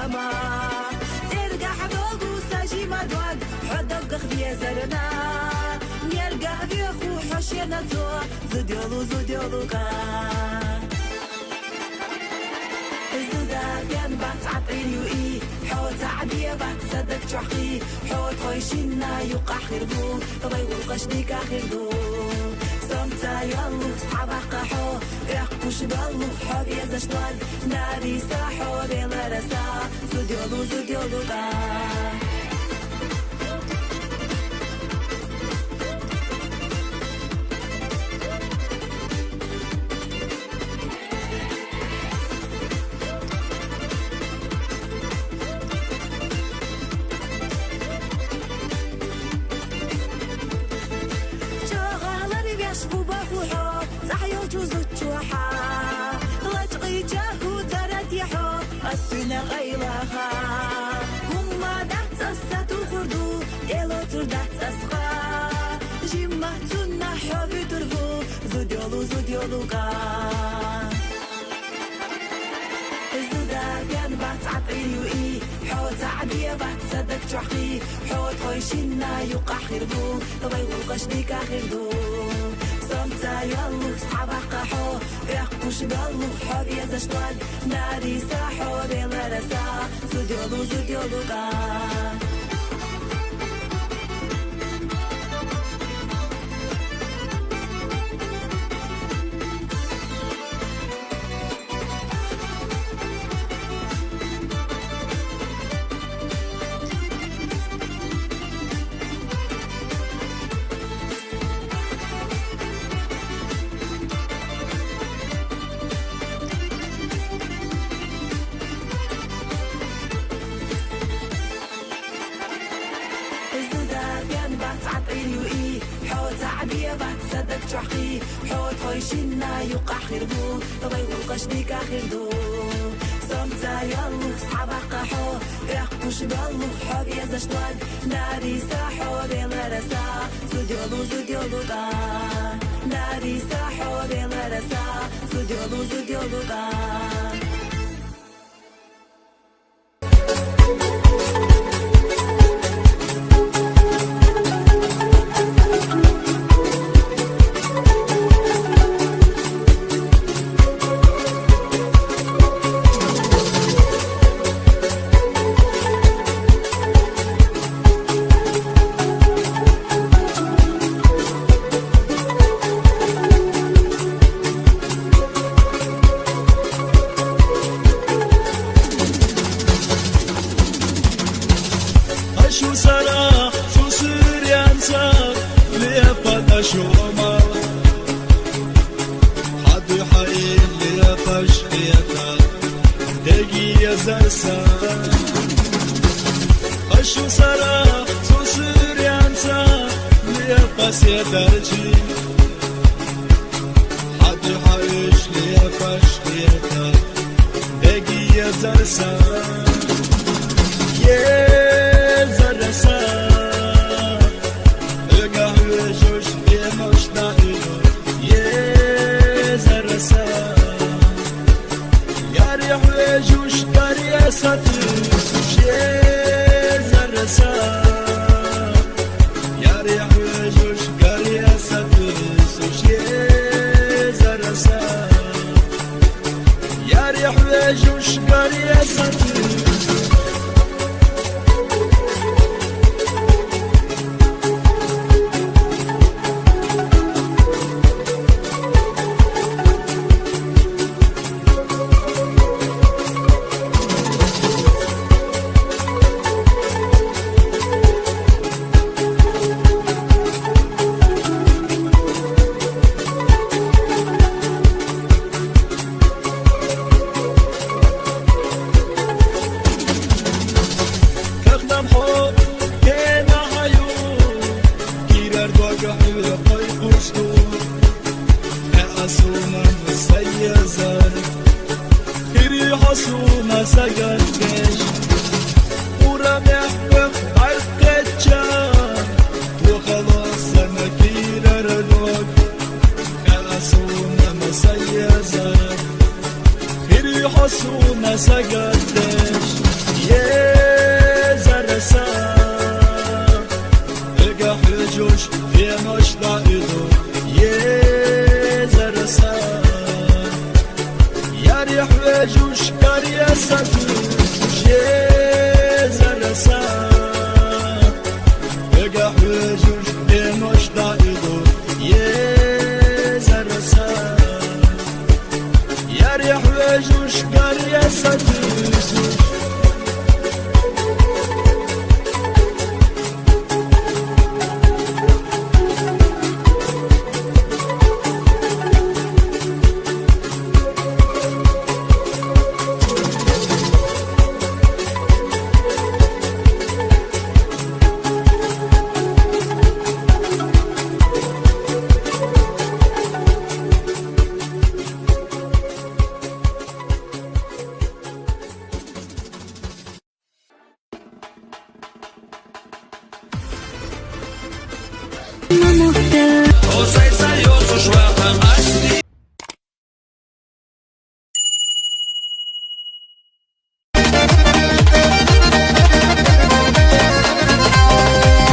سلاما ترجع دوغو ساجي مدوان حدوغ خبيا زرنا نرجع بيخو حشينا تو زديولو كان زدا بيان بات عطيني وإي حوت عبية بات صدق شحقي حوت خويشينا يوقع خيردو طبيب القشديك خيردو سمتا يالو صحابا قاحو يحقوش بالو حوب يزاشتوان ناري ساحو بيلا رسا زديولو كان غيلها هما دعت الساتو خردو ديلو تردعت أسخا جيما تونا حبي تربو زوديولو كان زودا بيان بات عطيني وإي حوت عبية بات صدق شحقي حوت خويشينا يوقع خيردو طبيب القشديك خيردو سمتا يالو صحابا قاحو يحقوش بالو حبي يزاشتوان ناري ساحو بيلا رسا زوديولو كان شحقي حوت خويشينا يوقع خيردو طبيب القشديك خيردو سمتا يالو صحابا قاحو يحقوش بالو حوب يزاشتوان ناري ساحو بيلا رسا زوديولو كان ناري ساحو بيلا رسا زوديولو كان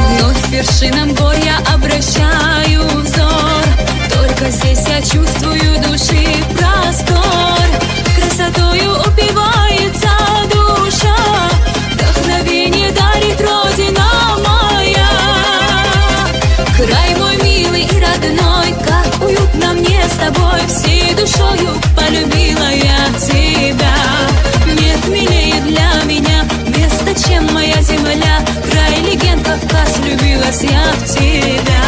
Вновь к вершинам гор я обращаю взор. Только здесь я чувствую души простор. Красотою упивается душа, вдохновение дарит Родина моя. Край мой милый и родной, как уютно мне с тобой. Всей душою полюбила я тебя. Нет милее для меня места, чем моя земля. Край легенд Кавказ, влюбилась я в тебя.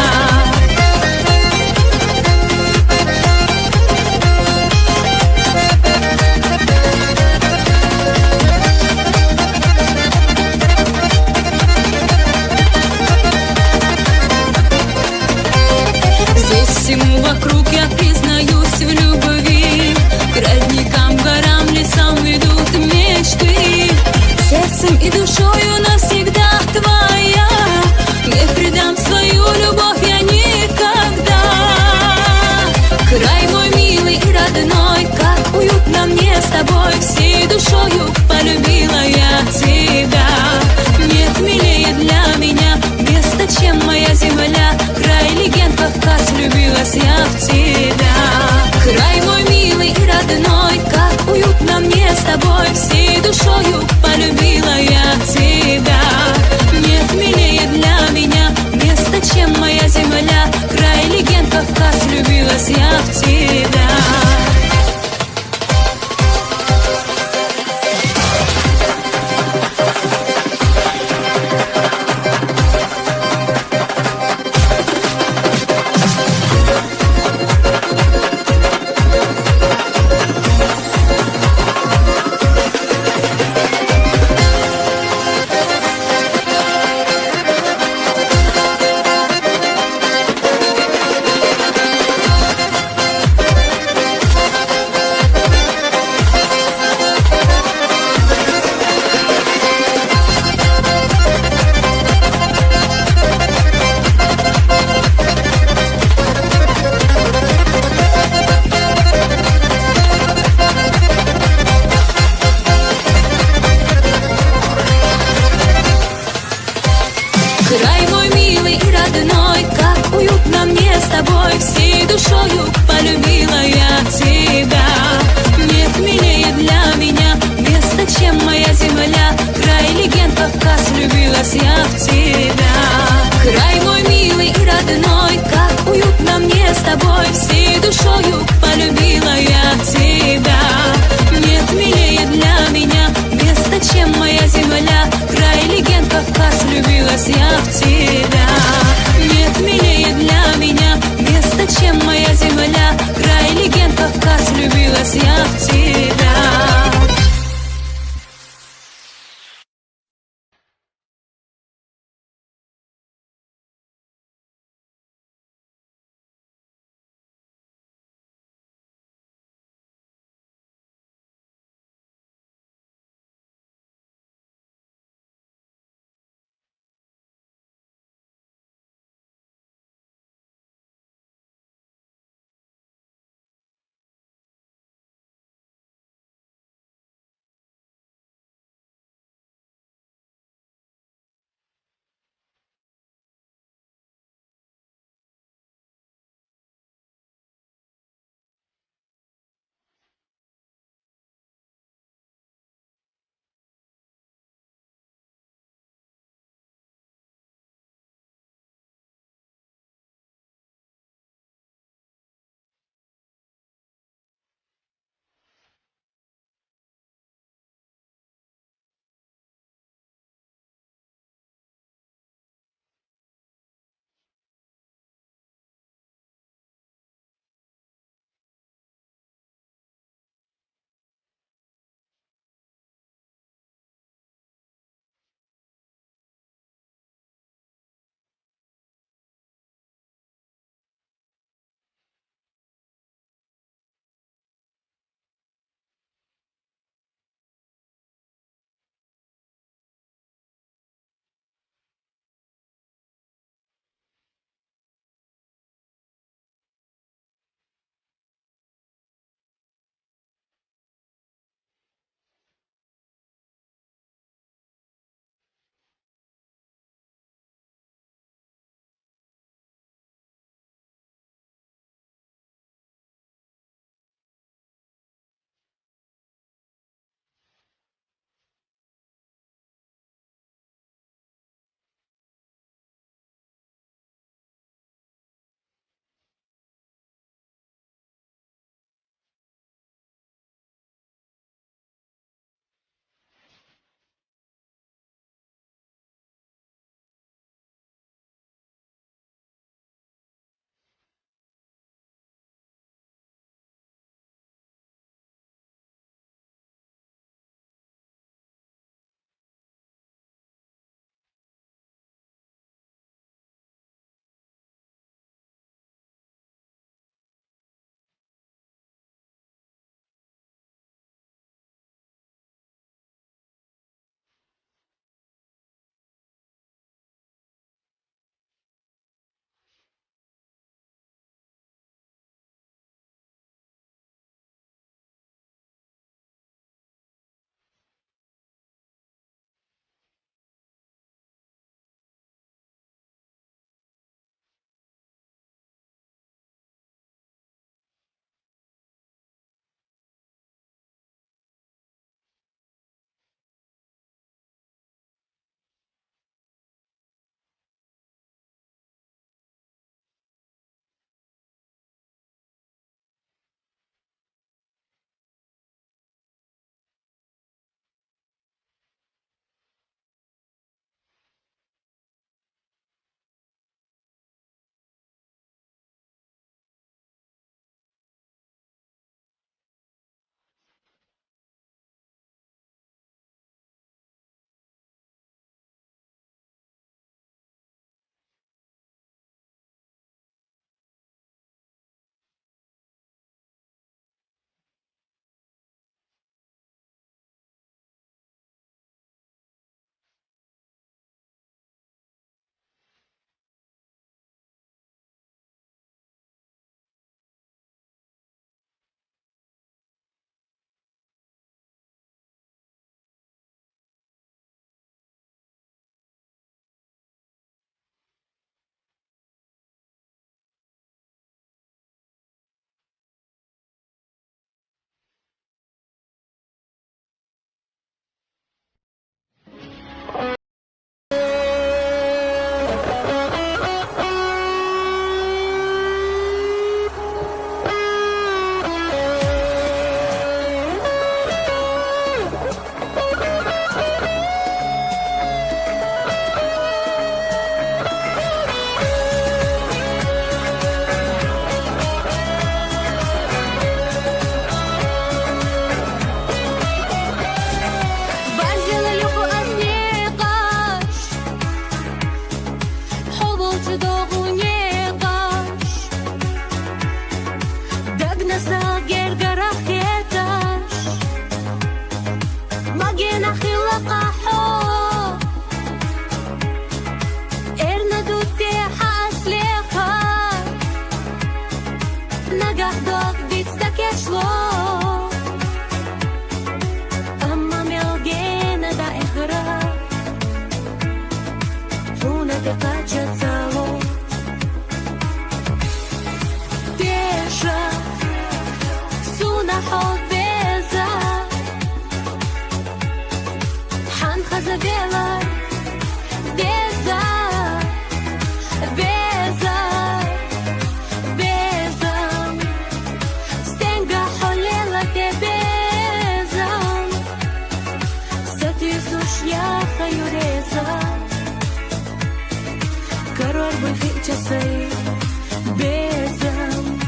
Всему вокруг я признаюсь в любви. К родникам, горам, лесам ведут мечты. Сердцем и душою навсегда твоя. Не предам свою любовь я никогда. Край мой милый и родной, как уютно мне с тобой. Всей душою полюбила я тебя. Нет милее для меня места, чем моя земля. Край легенд Кавказ, влюбилась я в тебя. Край мой милый и родной, как уютно мне с тобой. Всей душою полюбила я тебя. Нет милее для меня места, чем моя земля. Край легенд Кавказ, влюбилась я в тебя. Край мой милый и родной, как уютно мне с тобой. Всей душою полюбила я тебя. Нет милее для меня места, чем моя земля. Край легенд Кавказ, влюбилась я в тебя. Край мой милый и родной, как уютно мне с тобой. Всей душою полюбила я тебя. Нет милее для меня места, чем моя земля. Край легенд Кавказ, влюбилась я в тебя. Нет милее для меня места, чем моя земля. Край легенд Кавказ, влюбилась я в тебя. zawielaj Beza, beza, beza Stenga holela te bezam Sati sushyaha yureza Karor bıfik çasay bezam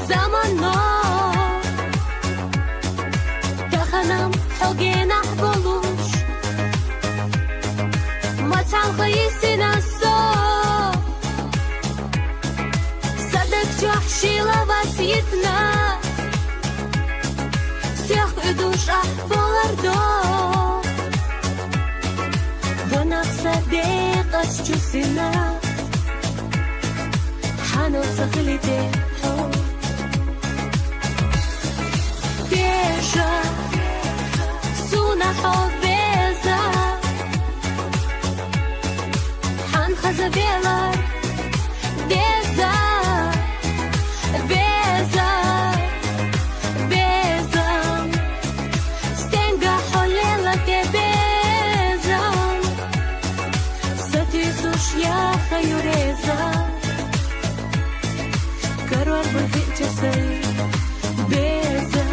Zamanla Tahanam hogena boluş Matan kayısına so Sadık çahşila vasiyetna Всех идуш ахболардо Гонах садеқ аччусина Хано сахилите Suna hoveza Han khazavelar Beza Beza Beza Stenga holela te beza Sati sushya khayureza Karor bıfik çasay Beza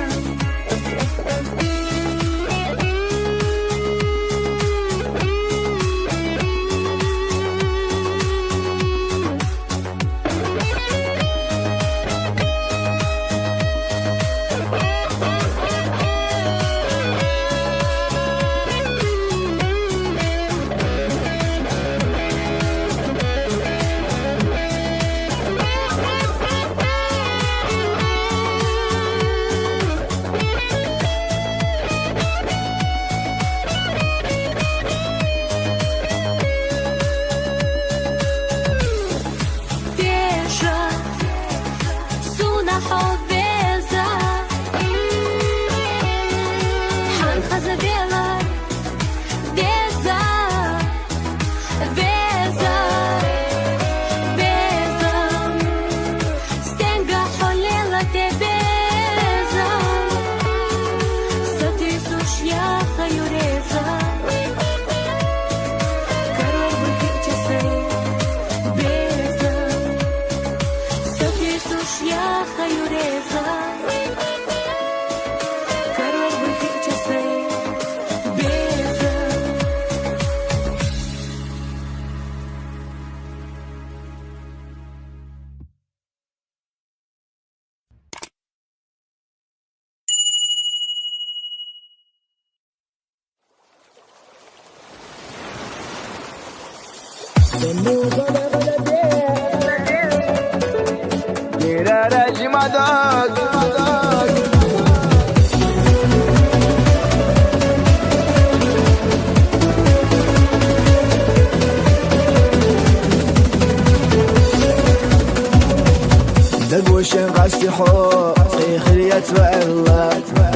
دقوشن قصدي حقي خليت وعلا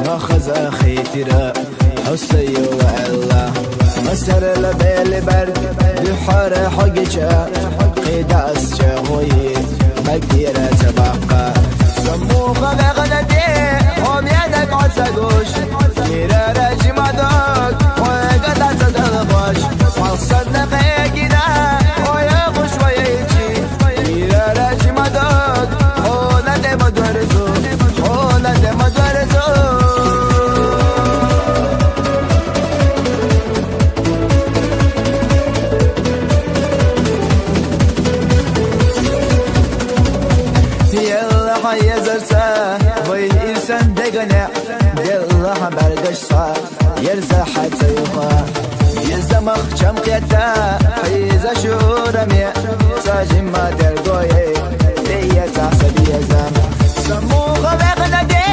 ما خذ أخي ترى حسي وعلا مسر لبيل برد بحر حقجا قيد أسجغوي مقدرة تبقى سموخة بغددي هم يدك عتقوش ترى رجم دوك وقد عتدغبوش مقصد نقيقنا ويغش ويجي ترى رجم دوك مدورزو حولت مدورزو يلا حيزرسا وين إرسان دقنع يلا حبرقشسا يرزا حتى يخا يرزا مخشم قيتا حيزا شورمي ساجم ما درقوي ليا تحسب يزام سموخة بغدادي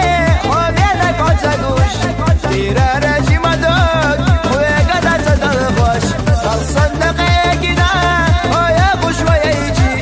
وبينك عتقوش تيرا رجي مدوك ويقدر تدلغوش خلصن دقيقنا ويغوش ويجي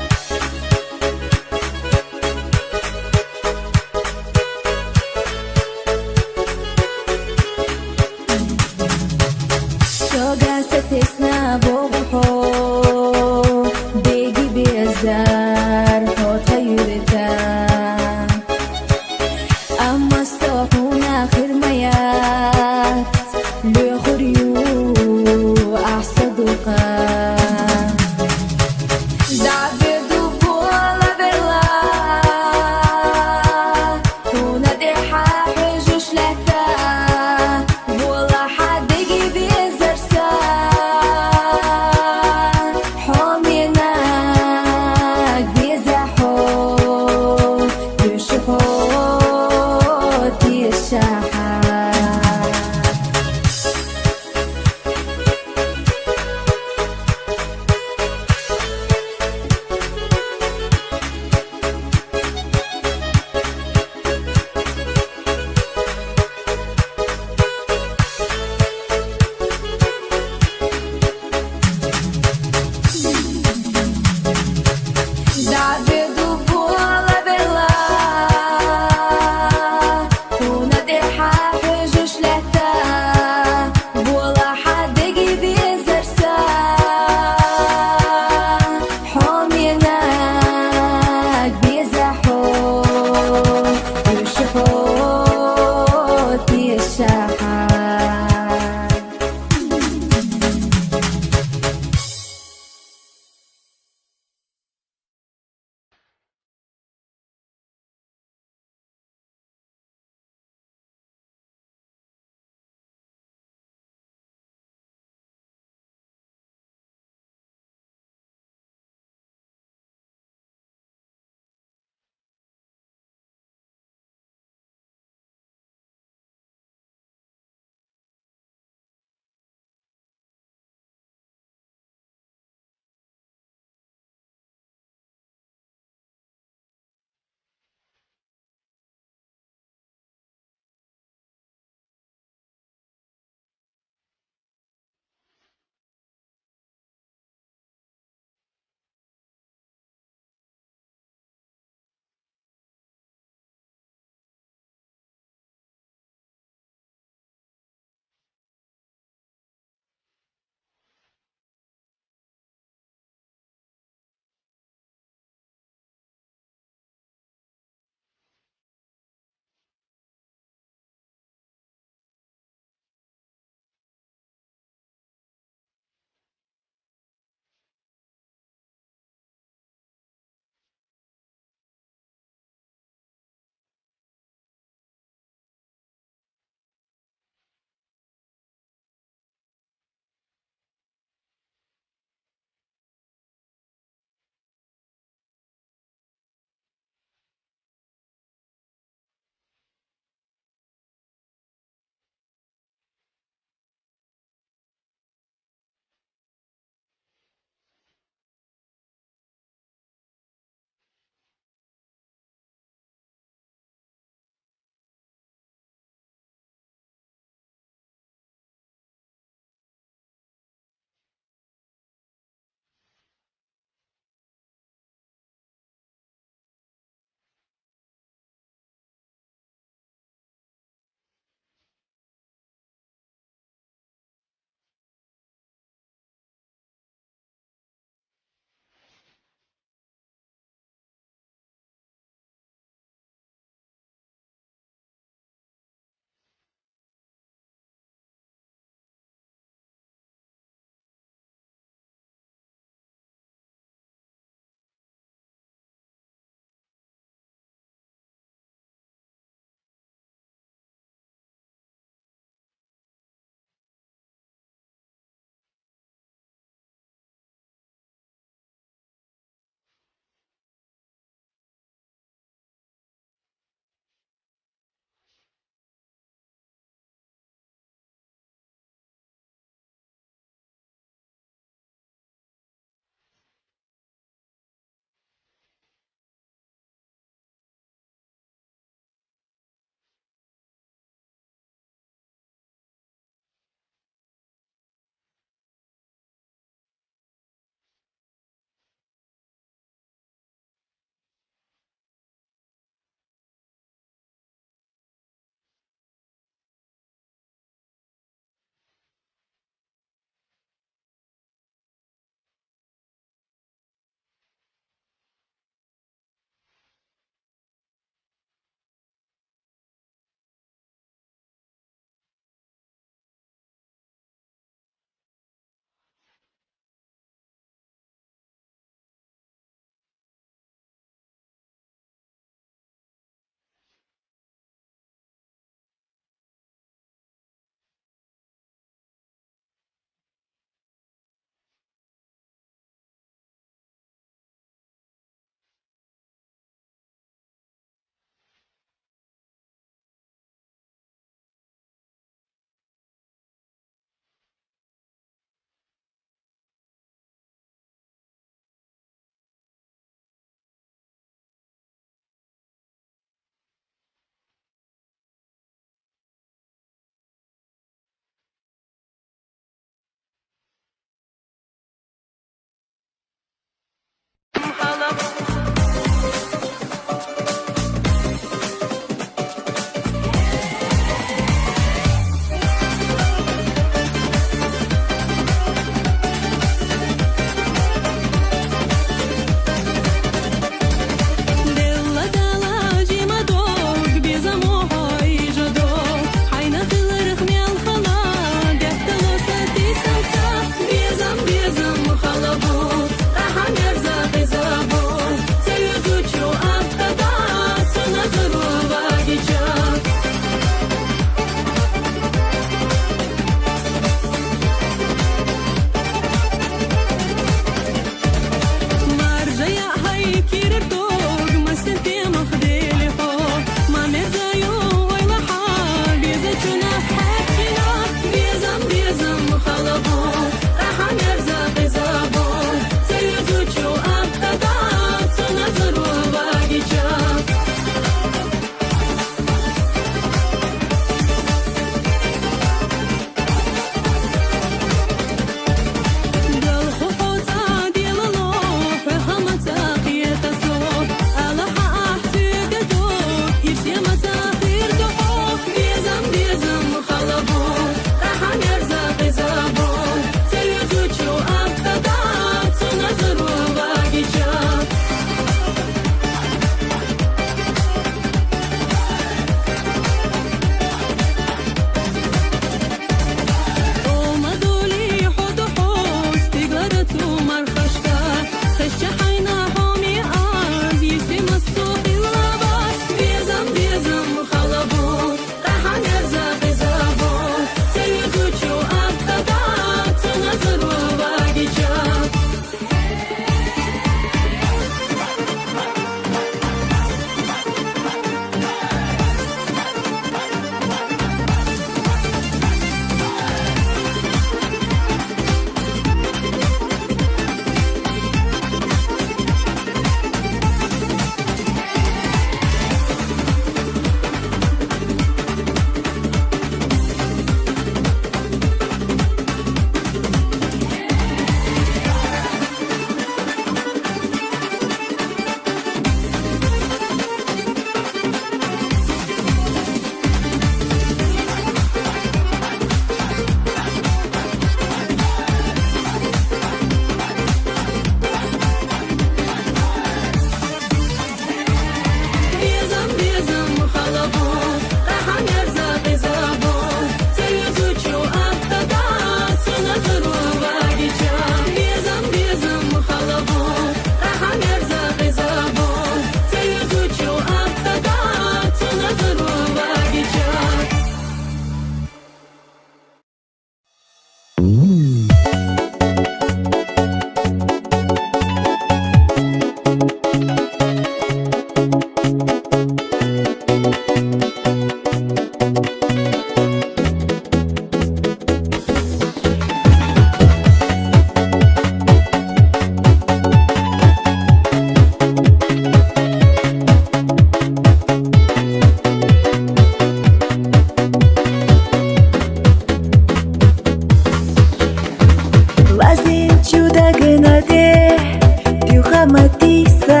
matisa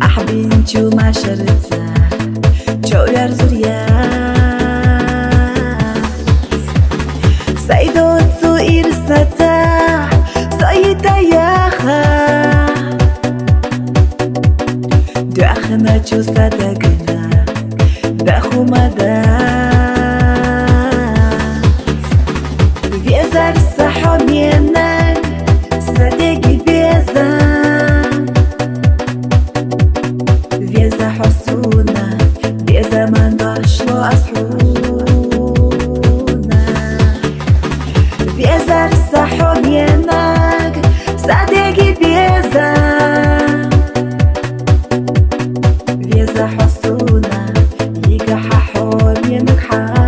Ahbinchu masharitsa Choyar zuriyat Saidotsu irsatsa Soyitayaha Duakhna chusadagna Дахумадат Везар сахоменак Стратеги беза Веза хосуна Беза ман дошло асхуна Везар сахоменак Стратеги беза Веза хосуна Ига хахор менак хайна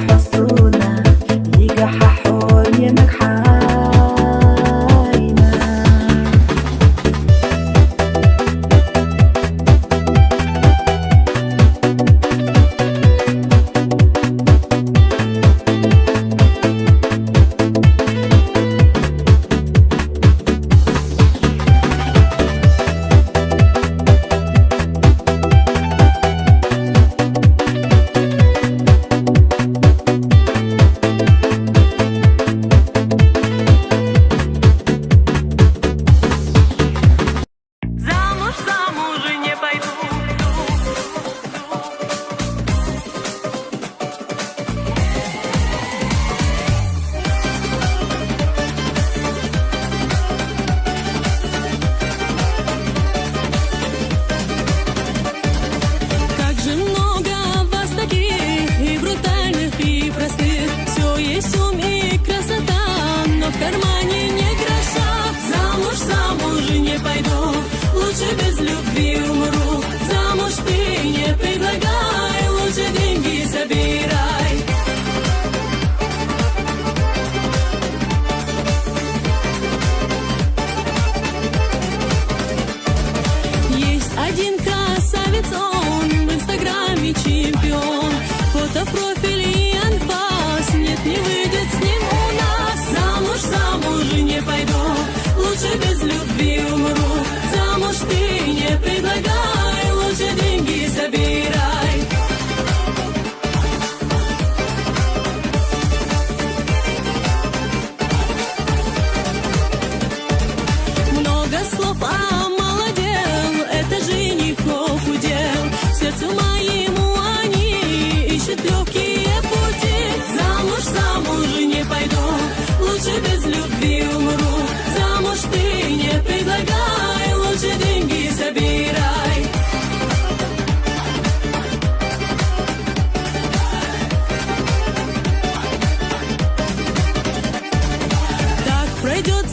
حسونا يجححون ينجحون лучше без любви умру. Замуж ты не предлагай, лучше деньги собирай. Есть один красавец, он в инстаграме чемпион. Фото в профиле и анфас, нет, не выйдет с ним у нас. Замуж не пойду, лучше без любви умру. Замуж ты не предлагай, лучше деньги собирай. Много слов, а мало дел, это женихов удел. Сердцу моему они ищут легкие пути. Замуж не пойду, лучше без любви умру. Замуж ты не предлагай, лучше деньги собирай. Так пройдет